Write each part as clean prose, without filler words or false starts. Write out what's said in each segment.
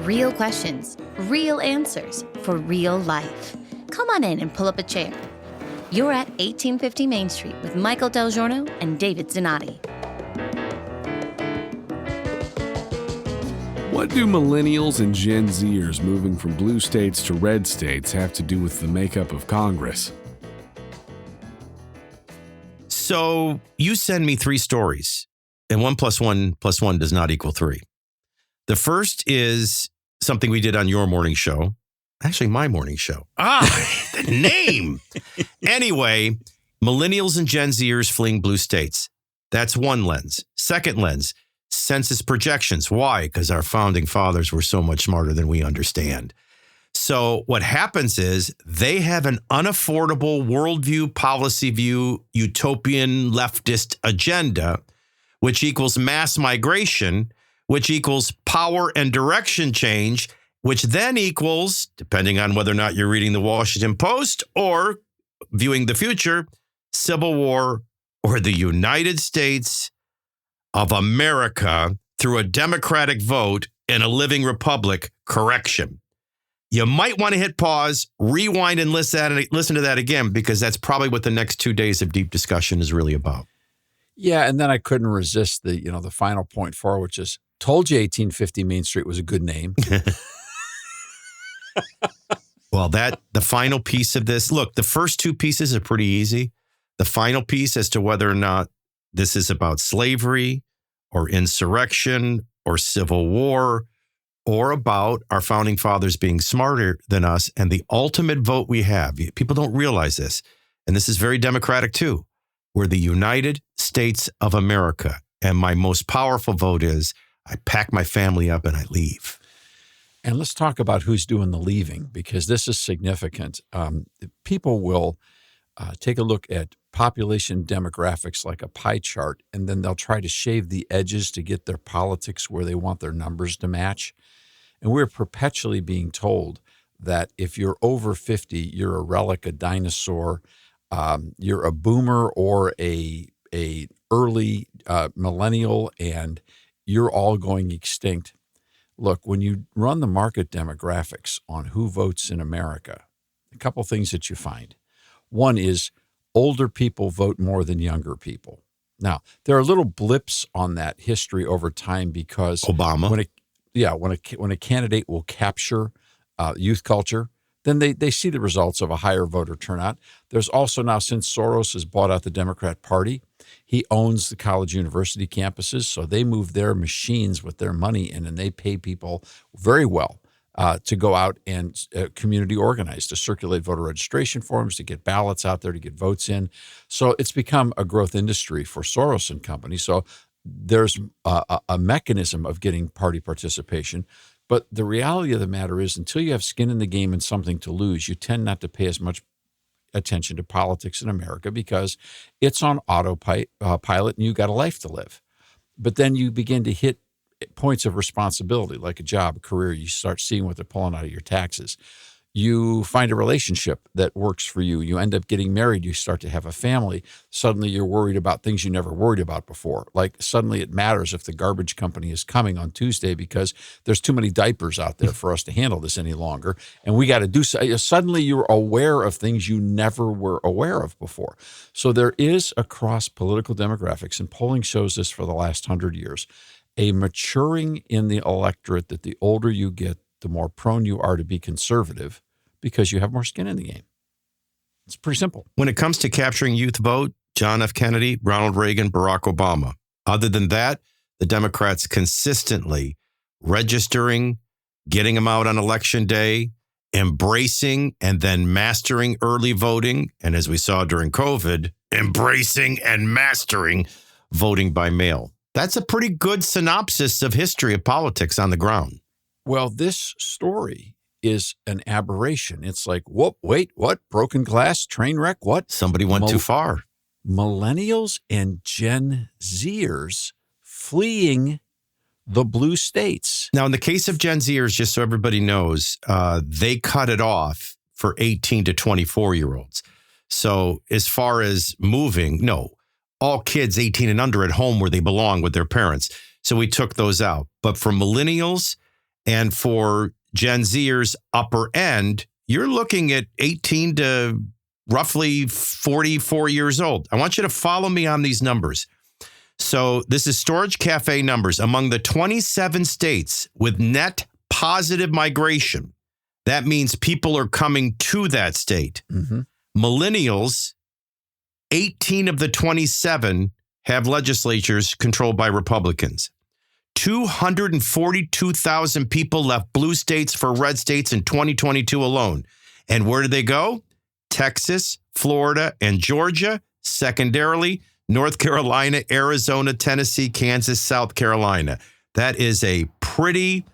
Real questions, real answers for real life. Come on in and pull up a chair. You're at 1850 Main Street with Michael DelGiorno and David Zanotti. What do millennials and Gen Z-ers moving from blue states to red states have to do with the makeup of Congress? So you send me 3 stories, and 1 + 1 + 1 does not equal 3. The first is something we did on your morning show. Actually, my morning show. The name. Anyway, millennials and Gen Zers fleeing blue states. That's one lens. Second lens, census projections. Why? Because our founding fathers were so much smarter than we understand. So what happens is they have an unaffordable worldview, policy view, utopian leftist agenda, which equals mass migration, which equals power and direction change, which then equals, depending on whether or not you're reading the Washington Post or viewing the future, civil war or the United States of America through a democratic vote in a living republic correction. You might want to hit pause, rewind, and listen to that again, because that's probably what the next 2 days of deep discussion is really about. Yeah, and then I couldn't resist the final point 4, which is, told you 1850 Main Street was a good name. Well, the final piece of this, look, the first 2 pieces are pretty easy. The final piece as to whether or not this is about slavery or insurrection or civil war or about our founding fathers being smarter than us and the ultimate vote we have. People don't realize this, and this is very democratic too. We're the United States of America, and my most powerful vote is I pack my family up and I leave. And let's talk about who's doing the leaving, because this is significant. People will take a look at population demographics like a pie chart, and then they'll try to shave the edges to get their politics where they want their numbers to match. And we're perpetually being told that if you're over 50, you're a relic, a dinosaur, you're a boomer or a early millennial, and you're all going extinct. Look, when you run the market demographics on who votes in America, a couple things that you find. One is older people vote more than younger people. Now, there are little blips on that history over time because Obama. When a candidate will capture youth culture, then they see the results of a higher voter turnout. There's also now, since Soros has bought out the Democrat Party, he owns the college university campuses, so they move their machines with their money in, and they pay people very well to go out and community organize, to circulate voter registration forms, to get ballots out there, to get votes in. So it's become a growth industry for Soros and company. So there's a mechanism of getting party participation. But the reality of the matter is, until you have skin in the game and something to lose, you tend not to pay as much attention to politics in America because it's on autopilot and you got a life to live. But then you begin to hit points of responsibility, like a job, a career. You start seeing what they're pulling out of your taxes. You find a relationship that works for you. You end up getting married. You start to have a family. Suddenly you're worried about things you never worried about before. Like suddenly it matters if the garbage company is coming on Tuesday because there's too many diapers out there for us to handle this any longer. And we got to do so. Suddenly you're aware of things you never were aware of before. So there is, across political demographics, and polling shows this for the last 100 years, a maturing in the electorate that the older you get, the more prone you are to be conservative because you have more skin in the game. It's pretty simple. When it comes to capturing youth vote, John F. Kennedy, Ronald Reagan, Barack Obama. Other than that, the Democrats consistently registering, getting them out on election day, embracing and then mastering early voting. And as we saw during COVID, embracing and mastering voting by mail. That's a pretty good synopsis of history of politics on the ground. Well, this story is an aberration. It's like, whoop, wait, what? Broken glass, train wreck, what? Somebody went too far. Millennials and Gen Zers fleeing the blue states. Now, in the case of Gen Zers, just so everybody knows, they cut it off for 18 to 24-year-olds. So as far as moving, no, all kids 18 and under at home where they belong with their parents. So we took those out. But for millennials And for Gen Zers upper end, you're looking at 18 to roughly 44 years old. I want you to follow me on these numbers. So this is Storage Cafe numbers. Among the 27 states with net positive migration, that means people are coming to that state. Mm-hmm. Millennials, 18 of the 27 have legislatures controlled by Republicans. 242,000 people left blue states for red states in 2022 alone. And where did they go? Texas, Florida, and Georgia. Secondarily, North Carolina, Arizona, Tennessee, Kansas, South Carolina. That is a pretty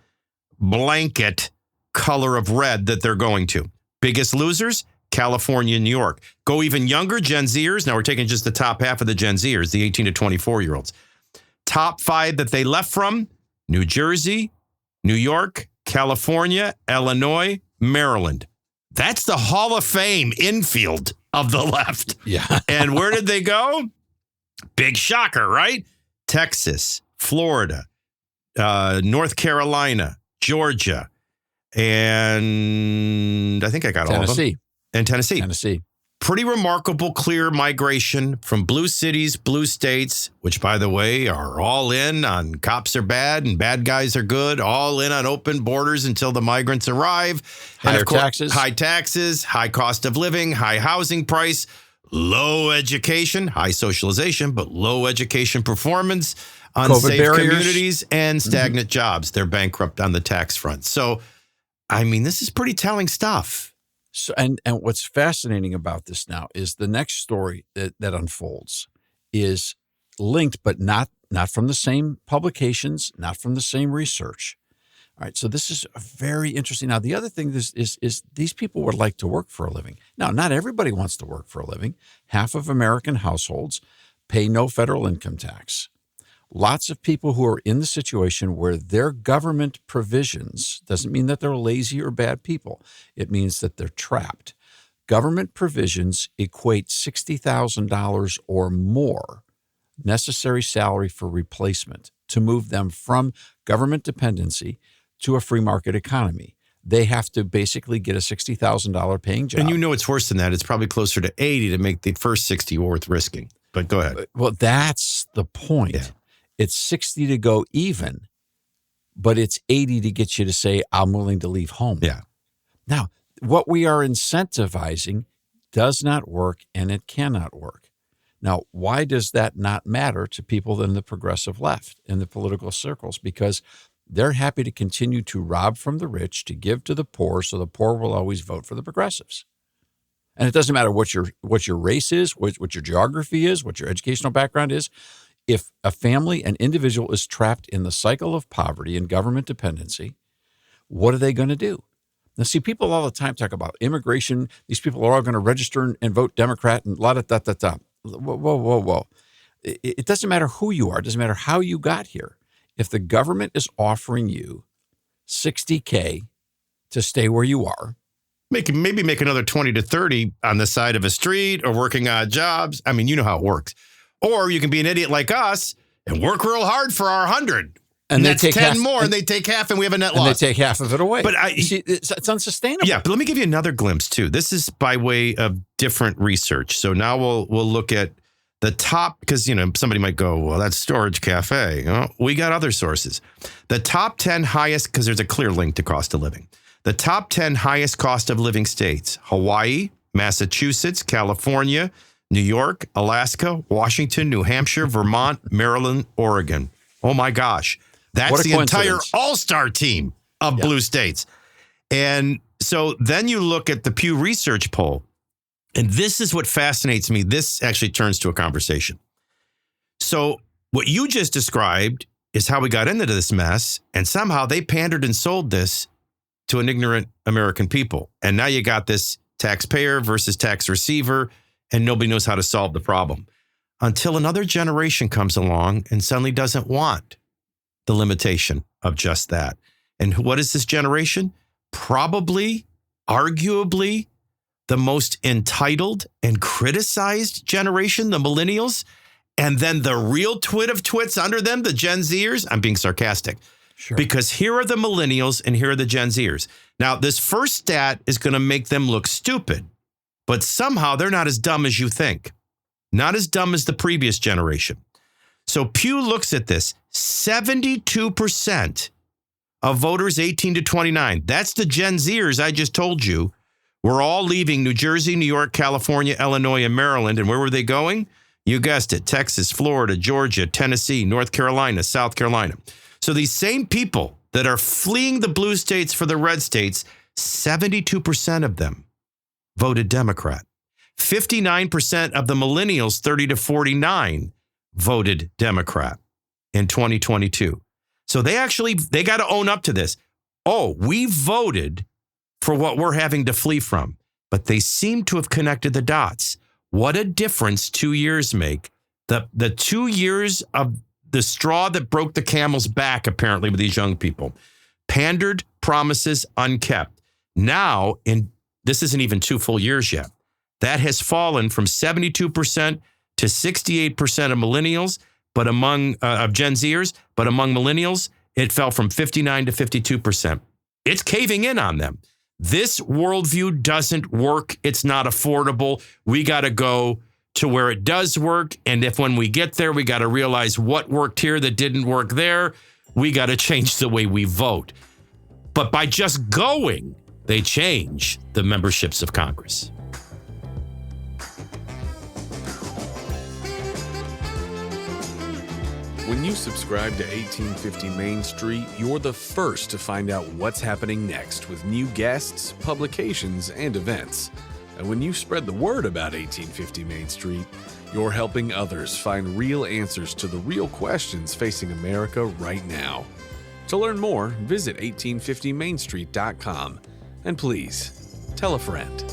blanket color of red that they're going to. Biggest losers? California and New York. Go even younger, Gen Zers. Now we're taking just the top half of the Gen Zers, the 18 to 24-year-olds. Top 5 that they left from: New Jersey, New York, California, Illinois, Maryland. That's the Hall of Fame infield of the left. Yeah. And where did they go? Big shocker, right? Texas, Florida, North Carolina, Georgia, and I think I got all of them. Tennessee. And Tennessee. Tennessee. Pretty remarkable, clear migration from blue cities, blue states, which, by the way, are all in on cops are bad and bad guys are good, all in on open borders until the migrants arrive. Higher taxes. High taxes, high cost of living, high housing price, low education, high socialization, but low education performance, unsafe communities, and stagnant jobs. They're bankrupt on the tax front. So, I mean, this is pretty telling stuff. So, and what's fascinating about this now is the next story that unfolds is linked, but not from the same publications, not from the same research. All right, so this is very interesting. Now, the other thing is these people would like to work for a living. Now, not everybody wants to work for a living. Half of American households pay no federal income tax. Lots of people who are in the situation where their government provisions doesn't mean that they're lazy or bad people. It means that they're trapped. Government provisions equate $60,000 or more necessary salary for replacement to move them from government dependency to a free market economy. They have to basically get a $60,000 paying job. And you know it's worse than that. It's probably closer to 80 to make the first 60 worth risking. But go ahead. Well, that's the point. Yeah. It's 60 to go even, but it's 80 to get you to say, I'm willing to leave home. Yeah. Now, what we are incentivizing does not work, and it cannot work. Now, why does that not matter to people in the progressive left, in the political circles? Because they're happy to continue to rob from the rich, to give to the poor, so the poor will always vote for the progressives. And it doesn't matter what your race is, what your geography is, what your educational background is. If a family, an individual is trapped in the cycle of poverty and government dependency, what are they going to do? Now, see, people all the time talk about immigration. These people are all going to register and vote Democrat and la-da-da-da-da. Whoa. It doesn't matter who you are. It doesn't matter how you got here. If the government is offering you $60K to stay where you are, Maybe make another 20 to 30 on the side of a street or working odd jobs. I mean, you know how it works. Or you can be an idiot like us and work real hard for our 100. And that's take 10 half, more, and they take half, and we have a net loss. And they take half of it away. But see, it's unsustainable. Yeah, but let me give you another glimpse, too. This is by way of different research. So now we'll look at the top, because, somebody might go, well, that's Storage Cafe. We got other sources. The top 10 highest, because there's a clear link to cost of living. The top 10 highest cost of living states: Hawaii, Massachusetts, California, New York, Alaska, Washington, New Hampshire, Vermont, Maryland, Oregon. Oh, my gosh. That's the entire all-star team of blue states. And so then you look at the Pew Research poll, and this is what fascinates me. This actually turns to a conversation. So what you just described is how we got into this mess, and somehow they pandered and sold this to an ignorant American people. And now you got this taxpayer versus tax receiver, and nobody knows how to solve the problem until another generation comes along and suddenly doesn't want the limitation of just that. And what is this generation? Probably, arguably, the most entitled and criticized generation, the millennials, and then the real twit of twits under them, the Gen Zers. I'm being sarcastic. Sure. Because here are the millennials and here are the Gen Zers. Now, this first stat is going to make them look stupid, but somehow they're not as dumb as you think. Not as dumb as the previous generation. So Pew looks at this. 72% of voters 18 to 29, that's the Gen Zers I just told you, were all leaving New Jersey, New York, California, Illinois, and Maryland. And where were they going? You guessed it, Texas, Florida, Georgia, Tennessee, North Carolina, South Carolina. So these same people that are fleeing the blue states for the red states, 72% of them voted Democrat. 59% of the millennials, 30 to 49, voted Democrat in 2022. So they got to own up to this. Oh, we voted for what we're having to flee from. But they seem to have connected the dots. What a difference 2 years make. The 2 years of the straw that broke the camel's back, apparently, with these young people. Pandered, promises unkept. Now, this isn't even 2 full years yet. That has fallen from 72% to 68% of millennials, but among Gen Zers, but among millennials, it fell from 59 to 52%. It's caving in on them. This worldview doesn't work. It's not affordable. We got to go to where it does work. And if when we get there, we got to realize what worked here that didn't work there, we got to change the way we vote. But by just going, they change the memberships of Congress. When you subscribe to 1850 Main Street, you're the first to find out what's happening next with new guests, publications, and events. And when you spread the word about 1850 Main Street, you're helping others find real answers to the real questions facing America right now. To learn more, visit 1850mainstreet.com. And please, tell a friend.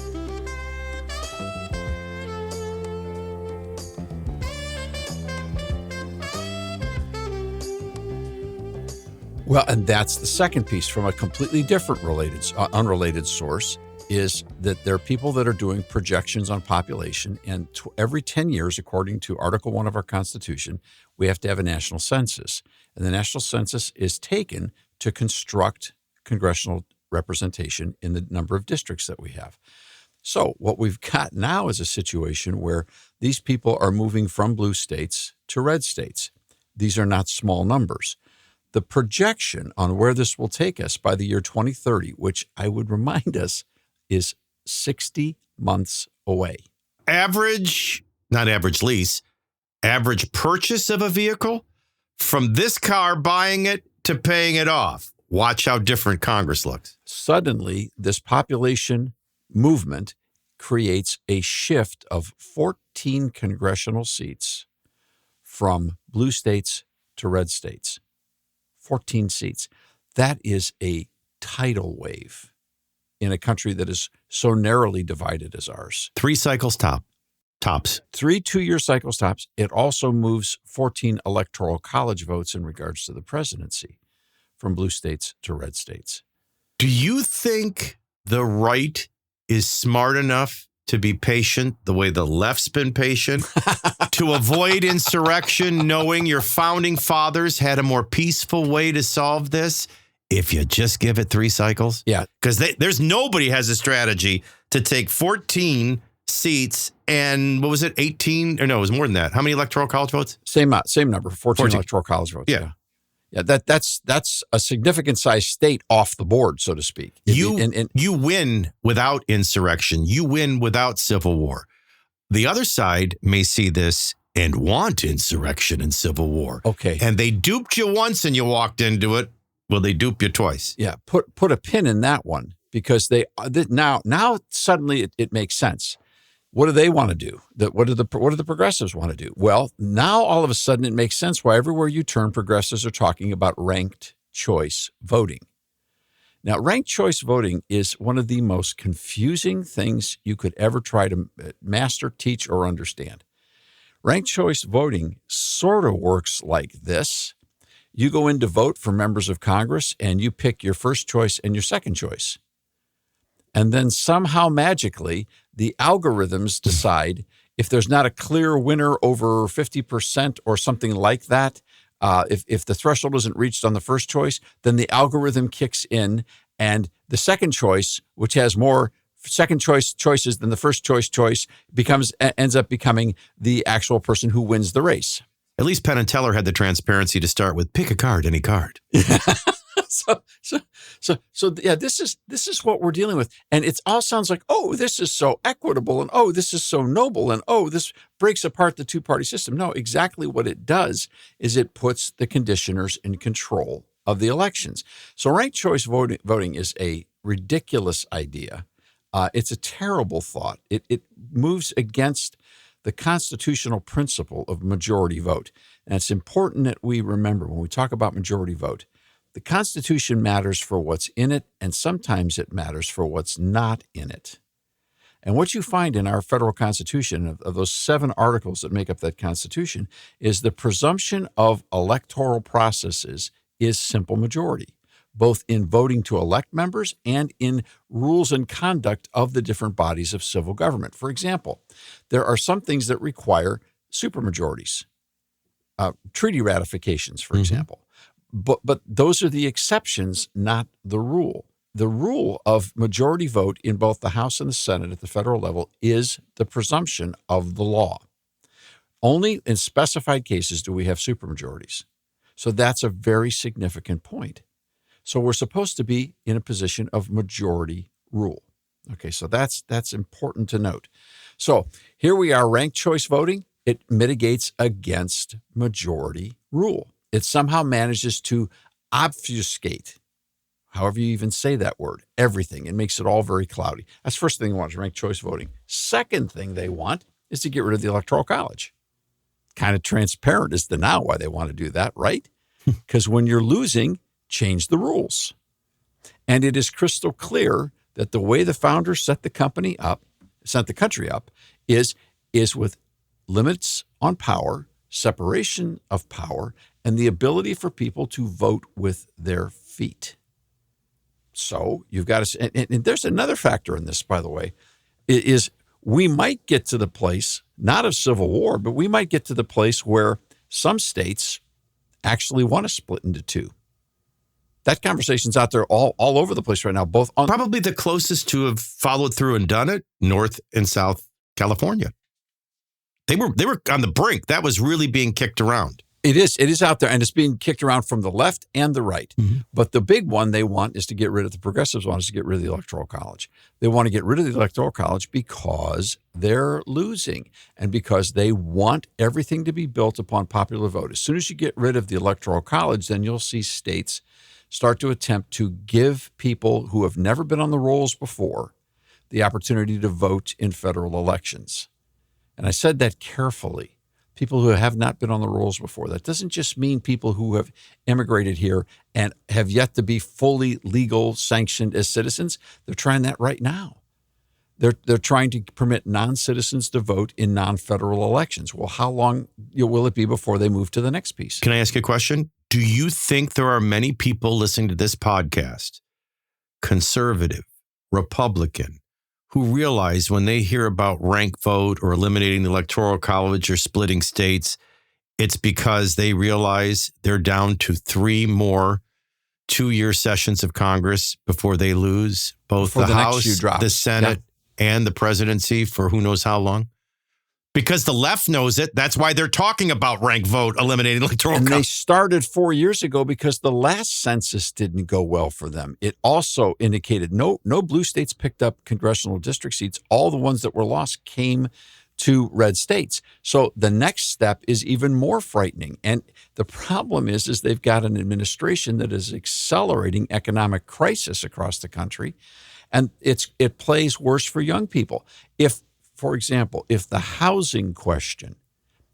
Well, and that's the second piece from a completely different unrelated source, is that there are people that are doing projections on population, and every 10 years, according to Article 1 of our Constitution, we have to have a national census. And the national census is taken to construct congressional representation in the number of districts that we have. So what we've got now is a situation where these people are moving from blue states to red states. These are not small numbers. The projection on where this will take us by the year 2030, which I would remind us is 60 months away. Average purchase of a vehicle, from this car buying it to paying it off. Watch how different Congress looks. Suddenly, this population movement creates a shift of 14 congressional seats from blue states to red states. 14 seats. That is a tidal wave in a country that is so narrowly divided as ours. 3 cycles tops. 3 two-year cycles tops. It also moves 14 electoral college votes in regards to the presidency from blue states to red states. Do you think the right is smart enough to be patient the way the left's been patient to avoid insurrection, knowing your founding fathers had a more peaceful way to solve this if you just give it 3 cycles? Yeah. Because there's nobody has a strategy to take 14 seats and what was it, 18? Or no, it was more than that. How many electoral college votes? Same number, 14 electoral college votes. Yeah. Yeah, that's a significant size state off the board, so to speak. You win without insurrection. You win without civil war. The other side may see this and want insurrection and civil war. Okay. And they duped you once and you walked into it. Well, they dupe you twice. Yeah, put a pin in that one, because now suddenly it makes sense. What do they want to do? What do the progressives want to do? Well, now all of a sudden it makes sense why everywhere you turn, progressives are talking about ranked choice voting. Now, ranked choice voting is one of the most confusing things you could ever try to master, teach, or understand. Ranked choice voting sort of works like this. You go in to vote for members of Congress and you pick your first choice and your second choice. And then somehow magically, the algorithms decide if there's not a clear winner over 50% or something like that, If the threshold isn't reached on the first choice, then the algorithm kicks in, and the second choice, which has more second choices than the first choice ends up becoming the actual person who wins the race. At least Penn and Teller had the transparency to start with pick a card, any card. So yeah, this is what we're dealing with. And it all sounds like, oh, this is so equitable, and oh, this is so noble, and oh, this breaks apart the two-party system. No, exactly what it does is it puts the conditioners in control of the elections. So ranked choice voting is a ridiculous idea. It's a terrible thought. It moves against the constitutional principle of majority vote. And it's important that we remember when we talk about majority vote, the Constitution matters for what's in it, and sometimes it matters for what's not in it. And what you find in our federal Constitution, of those 7 articles that make up that Constitution, is the presumption of electoral processes is simple majority, both in voting to elect members and in rules and conduct of the different bodies of civil government. For example, there are some things that require supermajorities, treaty ratifications, for example. But those are the exceptions, not the rule. The rule of majority vote in both the House and the Senate at the federal level is the presumption of the law. Only in specified cases do we have supermajorities. So that's a very significant point. So we're supposed to be in a position of majority rule. Okay, so that's important to note. So here we are, ranked choice voting. It mitigates against majority rule. It somehow manages to obfuscate, however you even say that word, everything. It makes it all very cloudy. That's the first thing they want, is ranked choice voting. Second thing they want is to get rid of the Electoral College. Kind of transparent as to now why they want to do that, right? Because when you're losing, change the rules. And it is crystal clear that the way the founders set the country up, is with limits on power, separation of power, and the ability for people to vote with their feet. So you've got to, and there's another factor in this, by the way, is we might get to the place, not of civil war, but we might get to the place where some states actually want to split into 2. That conversation's out there all over the place right now, both on... Probably the closest to have followed through and done it, North and South California. They were on the brink. That was really being kicked around. It is out there, and it's being kicked around from the left and the right. Mm-hmm. But the big one they want is to get rid of, the progressives want is to get rid of the Electoral College. They want to get rid of the Electoral College because they're losing and because they want everything to be built upon popular vote. As soon as you get rid of the Electoral College, then you'll see states start to attempt to give people who have never been on the rolls before the opportunity to vote in federal elections. And I said that carefully. People who have not been on the rolls before. That doesn't just mean people who have immigrated here and have yet to be fully legal sanctioned as citizens. They're trying that right now. They're trying to permit non-citizens to vote in non-federal elections. Well, how long will it be before they move to the next piece? Can I ask you a question? Do you think there are many people listening to this podcast, conservative, Republican, who realize when they hear about rank vote or eliminating the Electoral College or splitting states, it's because they realize they're down to 3 more 2-year sessions of Congress before they lose both the House, the Senate, and the presidency for who knows how long? Because the left knows it. That's why they're talking about rank vote, eliminating electoral college. And they started 4 years ago because the last census didn't go well for them. It also indicated no blue states picked up congressional district seats. All the ones that were lost came to red states. So the next step is even more frightening. And the problem is they've got an administration that is accelerating economic crisis across the country. And it plays worse for young people. For example, if the housing question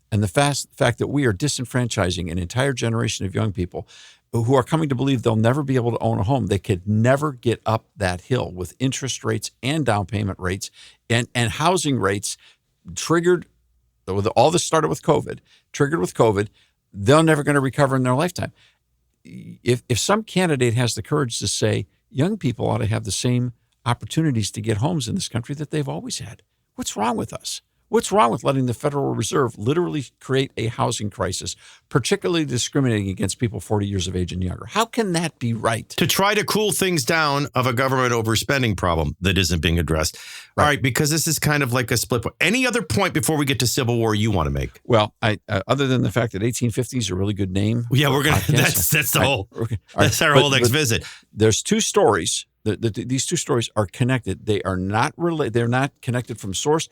and the fact that we are disenfranchising an entire generation of young people who are coming to believe they'll never be able to own a home, they could never get up that hill with interest rates and down payment rates and housing rates triggered, all this started with COVID, they're never going to recover in their lifetime. If some candidate has the courage to say young people ought to have the same opportunities to get homes in this country that they've always had, what's wrong with us? What's wrong with letting the Federal Reserve literally create a housing crisis, particularly discriminating against people 40 years of age and younger? How can that be right? To try to cool things down of a government overspending problem that isn't being addressed. Right. All right, because this is kind of like a split point. Any other point before we get to Civil War you want to make? Well, other than the fact that 1850 is a really good name. Yeah, we're going to, that's the whole, that's our whole next visit. There's two stories. These two stories are connected. They are not related. They're not connected from source.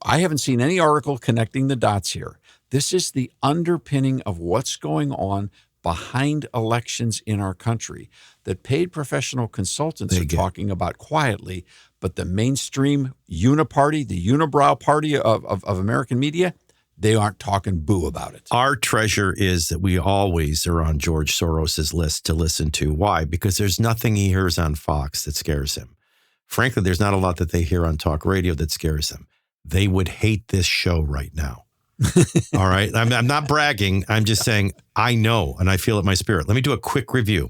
I haven't seen any article connecting the dots here. This is the underpinning of what's going on behind elections in our country that paid professional consultants are talking about quietly, but the mainstream uniparty, the unibrow party of American media, they aren't talking boo about it. Our treasure is that we always are on George Soros's list to listen to. Why? Because there's nothing he hears on Fox that scares him. Frankly, there's not a lot that they hear on talk radio that scares him. They would hate this show right now. All right. I'm not bragging. I'm just saying I know, and I feel it in my spirit. Let me do a quick review.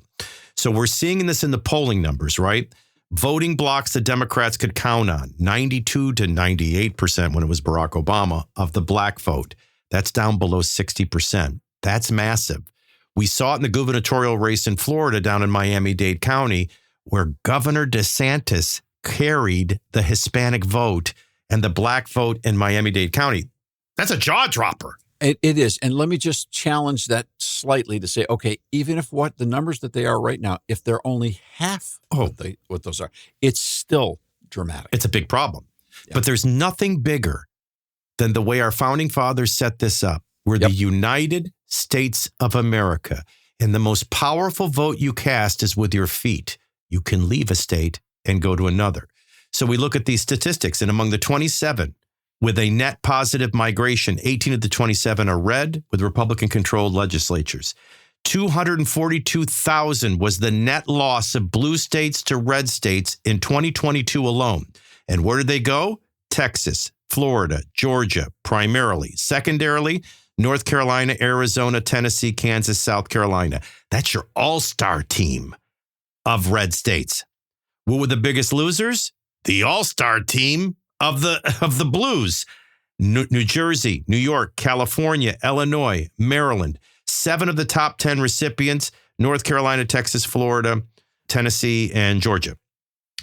So we're seeing this in the polling numbers, right? Voting blocks the Democrats could count on, 92 to 98% when it was Barack Obama, of the black vote. That's down below 60%. That's massive. We saw it in the gubernatorial race in Florida down in Miami-Dade County, where Governor DeSantis carried the Hispanic vote and the black vote in Miami-Dade County. That's a jaw dropper. It is. And let me just challenge that slightly to say, okay, even if what the numbers that they are right now, if they're only half what those are, it's still dramatic. It's a big problem. Yeah. But there's nothing bigger than the way our founding fathers set this up. We're the United States of America. And the most powerful vote you cast is with your feet. You can leave a state and go to another. So we look at these statistics, and among the 27 with a net positive migration, 18 of the 27 are red with Republican-controlled legislatures. 242,000 was the net loss of blue states to red states in 2022 alone. And where did they go? Texas, Florida, Georgia, primarily. Secondarily, North Carolina, Arizona, Tennessee, Kansas, South Carolina. That's your all-star team of red states. What were the biggest losers? The all-star team of the blues. New Jersey, New York, California, Illinois, Maryland. 7 of the top 10 recipients, North Carolina, Texas, Florida, Tennessee, and Georgia.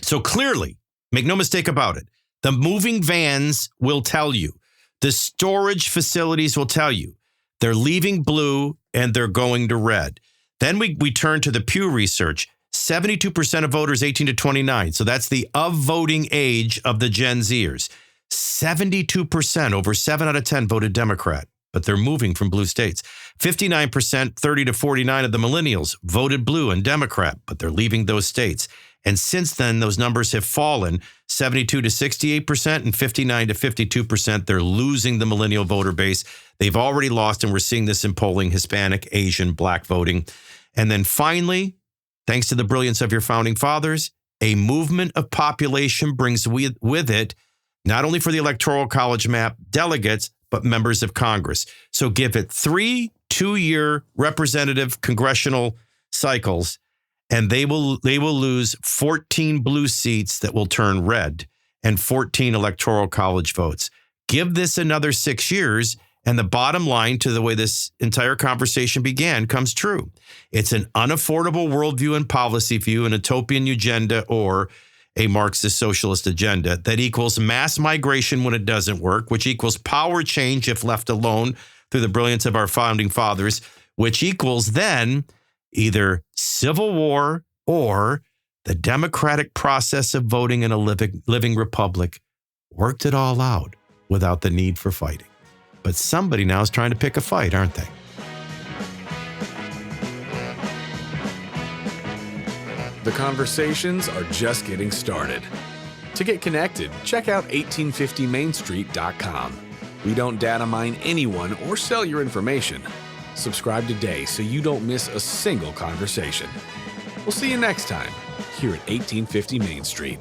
So clearly, make no mistake about it, the moving vans will tell you. The storage facilities will tell you. They're leaving blue and they're going to red. Then we turn to the Pew Research. 72% of voters 18 to 29. So that's the of voting age of the Gen Z-ers. 72%, over 7 out of 10 voted Democrat, but they're moving from blue states. 59%, 30 to 49 of the millennials voted blue and Democrat, but they're leaving those states. And since then, those numbers have fallen 72 to 68% and 59 to 52%. They're losing the millennial voter base. They've already lost, and we're seeing this in polling, Hispanic, Asian, black voting. And then finally, thanks to the brilliance of your founding fathers, a movement of population brings with it, not only for the Electoral College map delegates, but members of Congress. So give it 3 2-year representative congressional cycles, and they will lose 14 blue seats that will turn red and 14 Electoral College votes. Give this another 6 years, and the bottom line to the way this entire conversation began comes true. It's an unaffordable worldview and policy view, an utopian agenda, or a Marxist socialist agenda that equals mass migration when it doesn't work, which equals power change if left alone through the brilliance of our founding fathers, which equals then either civil war or the democratic process of voting in a living republic worked it all out without the need for fighting. But somebody now is trying to pick a fight, aren't they? The conversations are just getting started. To get connected, check out 1850mainstreet.com. We don't data mine anyone or sell your information. Subscribe today so you don't miss a single conversation. We'll see you next time here at 1850 Main Street.